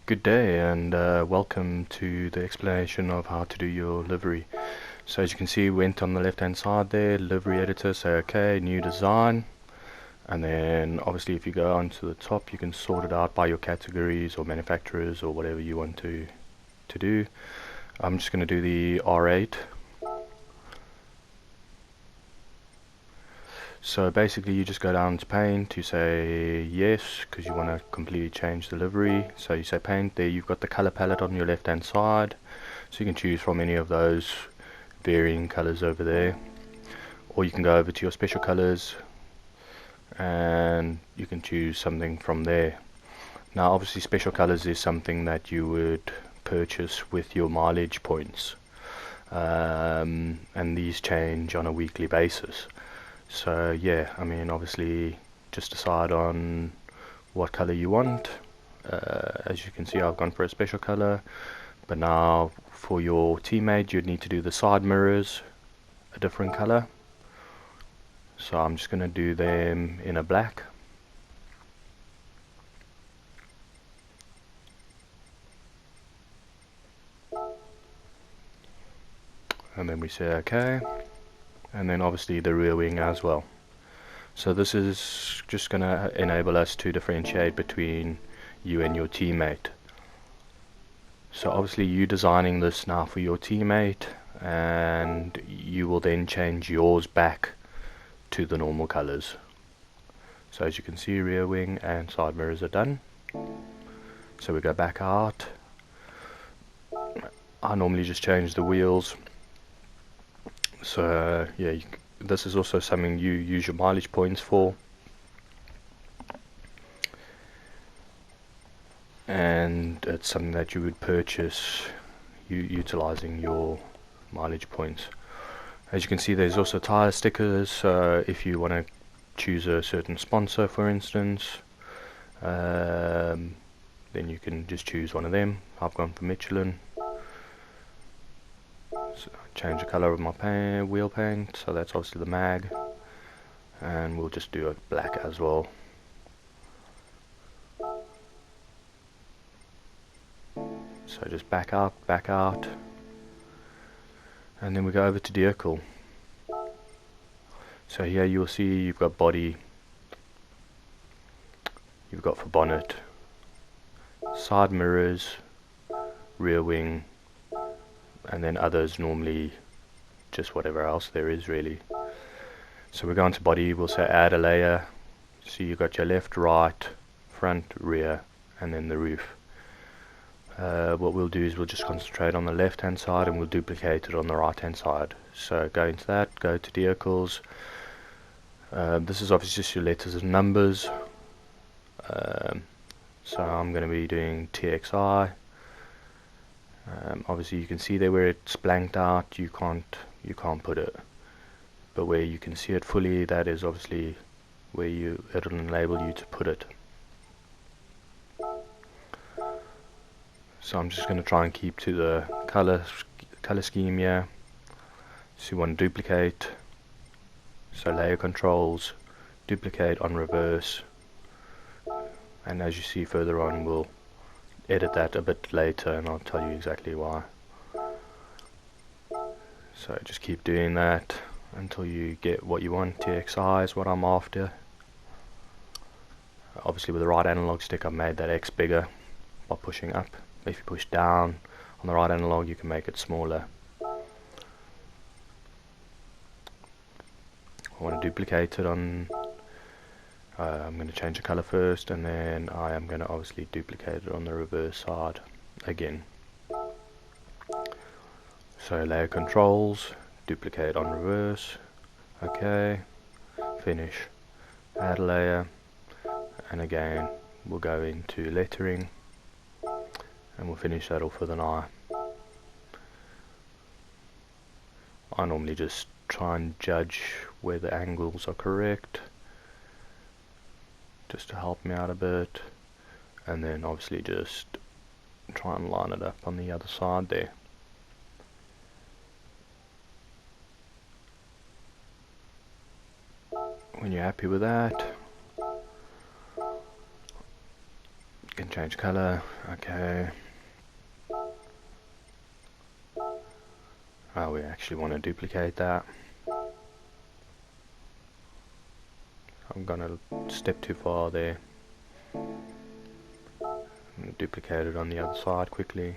Good day and welcome to the explanation of how to do your livery. So as you can see, went on the left hand side there, livery editor, say okay, new design, and then obviously if you go onto the top you can sort it out by your categories or manufacturers or whatever you want to do. I'm just going to do the R8. So basically you just go down to paint, you say yes because you want to completely change the livery. So you say paint, there you've got the color palette on your left hand side, so you can choose from any of those varying colors over there, or you can go over to your special colors and you can choose something from there. Now obviously special colors is something that you would purchase with your mileage points, and these change on a weekly basis. So yeah, I mean obviously just decide on what color you want. As you can see, I've gone for a special color, but now for your teammate you'd need to do the side mirrors a different color. So I'm just going to do them in a black. And then we say okay, and then obviously the rear wing as well. So this is just going to enable us to differentiate between you and your teammate. So obviously you designing this now for your teammate, and you will then change yours back to the normal colors. So as you can see, rear wing and side mirrors are done. So we go back out. I normally just change the wheels. So yeah, this is also something you use your mileage points for, and it's something that you would purchase utilizing your mileage points. As you can see, there's also tire stickers, so if you want to choose a certain sponsor, for instance, then you can just choose one of them. I've gone for Michelin. So change the color of my wheel paint, so that's obviously the mag, and we'll just do it black as well. So just back out, and then we go over to vehicle. So here you'll see you've got body, you've got for bonnet, side mirrors, rear wing, and then others, normally just whatever else there is really. So we go into body, we'll say add a layer. So you've got your left, right, front, rear, and then the roof. What we'll do is we'll just concentrate on the left hand side and we'll duplicate it on the right hand side. So go into that, go to vehicles. This is obviously just your letters and numbers. So I'm going to be doing TXI. Obviously you can see there where it's blanked out, you can't put it, but where you can see it fully, that is obviously where it'll enable you to put it. So I'm just going to try and keep to the color scheme here. So you want to duplicate, so layer controls, duplicate on reverse, and as you see further on we'll edit that a bit later and I'll tell you exactly why. So just keep doing that until you get what you want. TXI is what I'm after. Obviously with the right analog stick I've made that X bigger by pushing up. If you push down on the right analog you can make it smaller. I want to duplicate it on, I'm going to change the color first, and then I am going to obviously duplicate it on the reverse side again. So layer controls, duplicate on reverse, okay, finish, add a layer, and again we'll go into lettering and we'll finish that off with an eye. I normally just try and judge where the angles are correct, just to help me out a bit, and then obviously just try and line it up on the other side there. When you're happy with that, you can and change color. Okay. Oh, we actually want to duplicate that. I'm gonna step too far there. Duplicate it on the other side quickly.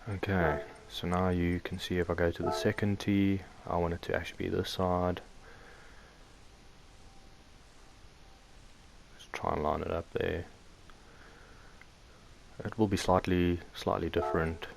Okay, so now you can see if I go to the second T, I want it to actually be this side. Just try and line it up there. It will be slightly different.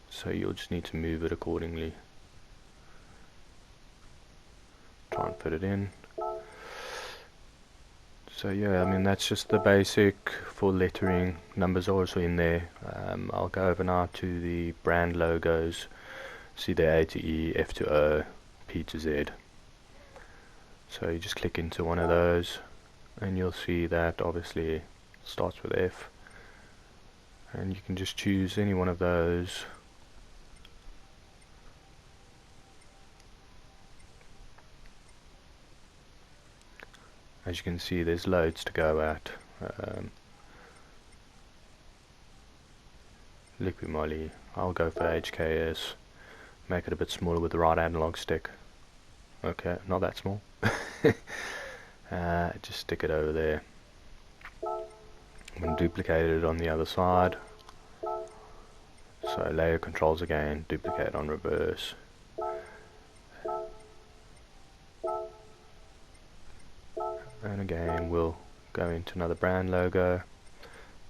So you'll just need to move it accordingly. Try and fit it in. So yeah, I mean that's just the basic for lettering. Numbers are also in there. I'll go over now to the brand logos. See there, A to E, F to O, P to Z. So you just click into one of those and you'll see that obviously starts with F, and you can just choose any one of those. As you can see, there's loads to go at. Liquid Moly, I'll go for HKS. Make it a bit smaller with the right analog stick. Okay, not that small. Just stick it over there. I'm going to duplicate it on the other side. So layer controls again, duplicate on reverse. And again we'll go into another brand logo,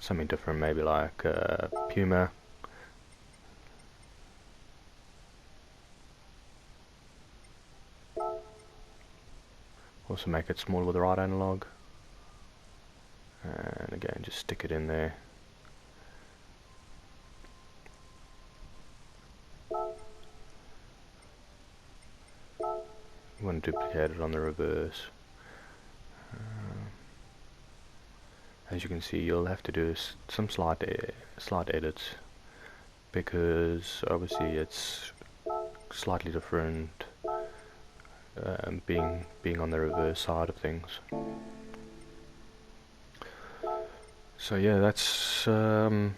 something different, maybe like Puma. Also make it smaller with the right analog, and again just stick it in there. You want to duplicate it on the reverse. As you can see, you'll have to do some slight edits, because obviously it's slightly different being on the reverse side of things. So yeah, that's a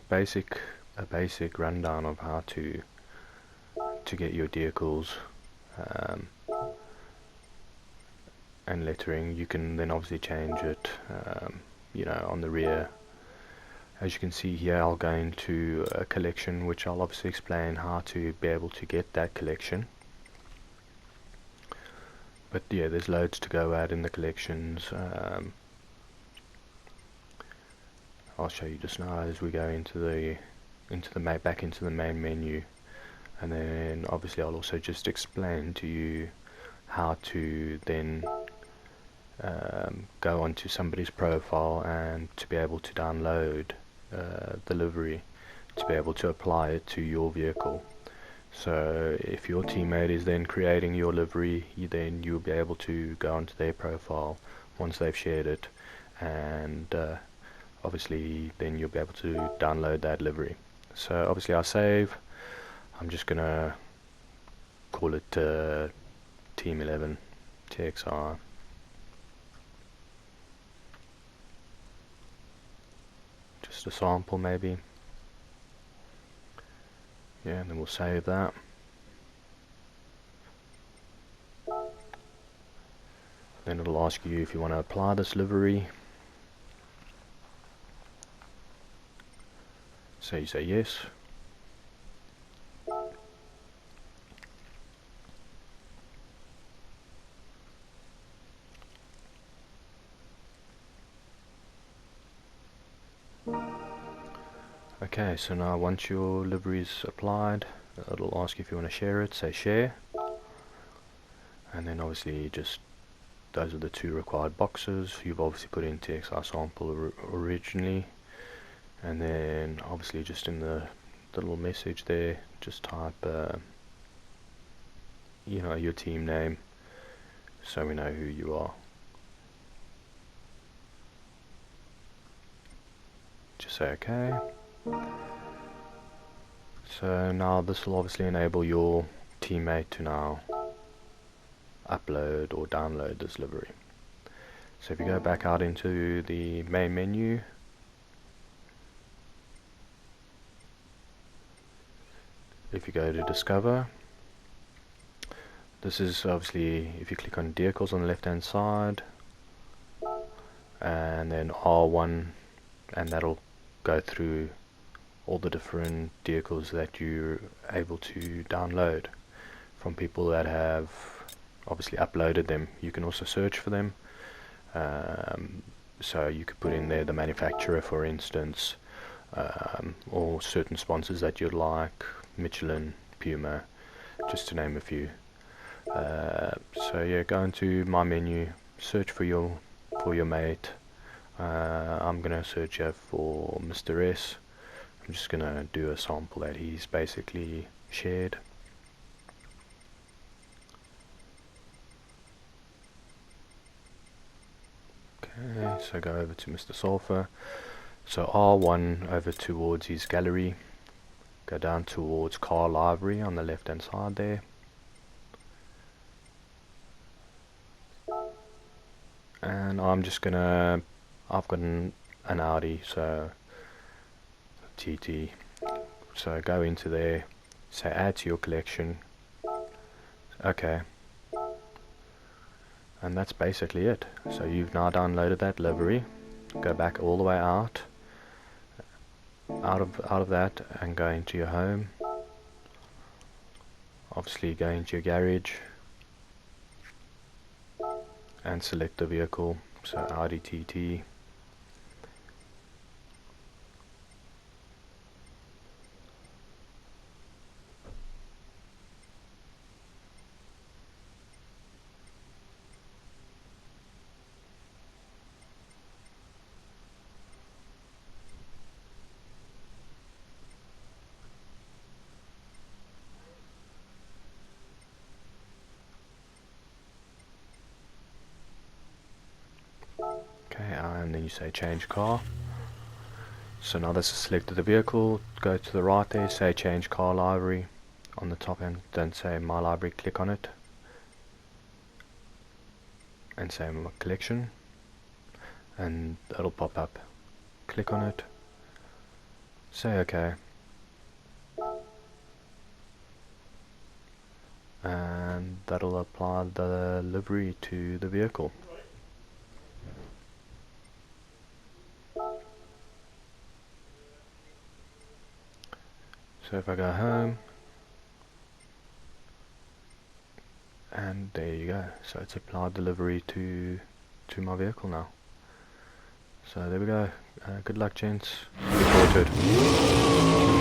basic rundown of how to get your decals and lettering. You can then obviously change it, you know, on the rear. As you can see here, I'll go into a collection, which I'll obviously explain how to be able to get that collection. But yeah, there's loads to go at in the collections. I'll show you just now as we go into the back into the main menu, and then obviously I'll also just explain to you how to then go onto somebody's profile and to be able to download the livery, to be able to apply it to your vehicle. So if your teammate is then creating your livery, then you'll be able to go onto their profile once they've shared it, and obviously then you'll be able to download that livery. So obviously I save. I'm just gonna call it Team 11 TXR. Just a sample maybe. Yeah, and then we'll save that. Then it'll ask you if you want to apply this livery. So you say yes. Okay, so now once your livery is applied, it'll ask you if you want to share it, say share. And then obviously just those are the two required boxes. You've obviously put in TXR sample originally, and then obviously just in the little message there, just type you know, your team name, so we know who you are. Just say okay. So now this will obviously enable your teammate to now upload or download this livery. So if you go back out into the main menu, if you go to discover, this is obviously, if you click on vehicles on the left hand side and then R1, and that'll go through all the different vehicles that you're able to download from people that have obviously uploaded them. You can also search for them, so you could put in there the manufacturer, for instance, or certain sponsors that you'd like, Michelin, Puma, just to name a few. So yeah, go into my menu, search for your mate. I'm gonna search here for Mr. S. I'm just gonna do a sample that he's basically shared. Okay, so go over to Mr. Sulfur. So R1 over towards his gallery. Go down towards car livery on the left hand side there. And I'm just gonna, I've got an Audi, so TT. So go into there, say add to your collection. Okay. And that's basically it. So you've now downloaded that livery. Go back all the way out of that and go into your home. Obviously go into your garage and select the vehicle, so Audi TT. Okay, and then you say change car. So now this is selected the vehicle, go to the right there, say change car livery on the top, and then say my library, click on it and say my collection, and that'll pop up. Click on it, say OK, and that'll apply the livery to the vehicle. So if I go home, and there you go, so it's applied the livery to my vehicle now. So there we go. Good luck, gents. Look forward to it.